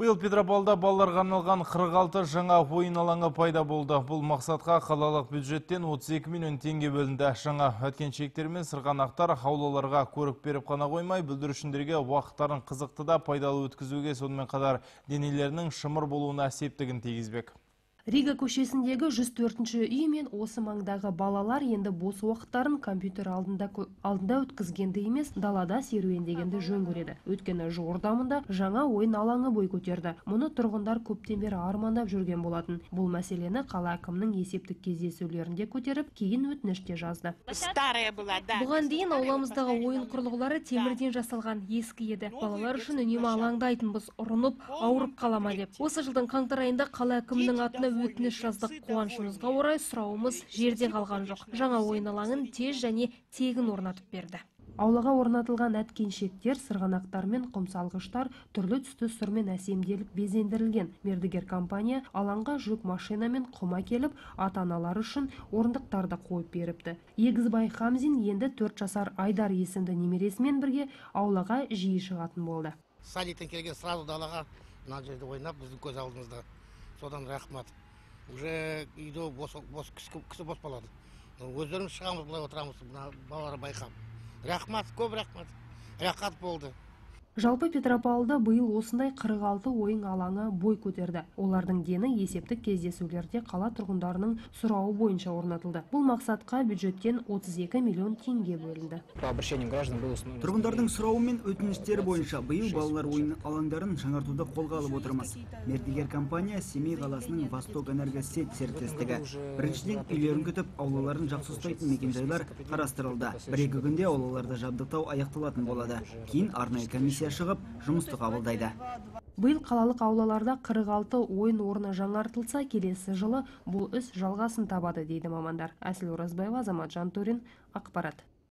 Биыл Петропавлда балаларға арналған 46 жаңа ойын алаңы пайда болды. Бұл мақсатқа қалалық бюджеттен 32 миллион теңге бөлінді. Жаңа өткеншектер мен сырғанақтар аулаларға көрік беріп қана қоймай, бүлдіршіндерге уақыттарын қызықты да пайдалы өткізуге, сонымен қатар денелерінің шымыр болуына септігін тигізбек. Рига көшесіндегі 104-ші үй мен осы маңдағы балалар енді бос уақыттарын компьютер алдында өткізгенді емес, далада серуендегенді жөн көреді. Өйткені Жуырдамында жаңа ойын алаңы бой көтерді. Мұны тұрғындар көптен бері армандап жүрген болатын. Бұл мәселені қала әкімінің есептік кездесулерінде көтеріп, кейін өтініште жазды. Бұған дейін ауламыздағы ойын құрылғылары темірден жасалған, ескі еді. Балалар үшін үнемі алаңдайтынбыз, ұрынып, ауырып қалама деп. Осы жылдың қаңтар айында қала әкімінің атына өтініш жаздық. Қуанышымызға орай сұрауымыз жерде қалған жоқ. Жаңа ойын алаңын тез және тегін орнатып берді. Аулаға орнатылған әткеншектер, сырғанақтар мен құмсалғыштар түрлі түсті сұрмен әсемделіп безендірілген. Мердігер компания алаңға жүк машинамен құм әкеліп, ата-аналар үшін орындықтарды қойып беріпті. Егізбай Хамзин енді 4 жасар Айдар есімді немересімен бірге аулаға жиі шығатын болды. Садиктен келген сразу далаға мына жерде ойнап, біздің көз алдымызда. Содан рахмат. Уже үйде кісі бос болады. Өздеріміз шығамыз, былай отырамыз, балалар байқап. Рахмат, көп рахмат. Рақат болды. Жалпы Петропавлда биыл осындай 46 ойын алаңы бой көтерді. Олардың дені есептік кездесулерде қала тұрғындарының сұрауы бойынша орнатылды. Бұл мақсатқа бюджеттен 32 миллион теңге бөлінді. Тұрғындардың сұрауы мен өтініштері бойынша биыл балалар ойын алаңдарын жаңартуды қолға алып отырмыз. Мердігер компания Семей қаласының Восток Энергосеть серіктестігі. Біріншіден үйлерін күтіп, аулаларын жақсы ұстайтын мекенжайлар қарастырылды. 1-2 күнде аулаларды жабдықтау аяқталатын болады. Кейін арнайы комиссия шығып, жұмысты қабылдайды. Биыл қалалық аулаларда 46 ойын орны жаңартылса, келесі жылы бұл іс жалғасын табады дейді мамандар. Әсіл Оразбаева, Азамат Жантөрин, ақпарат.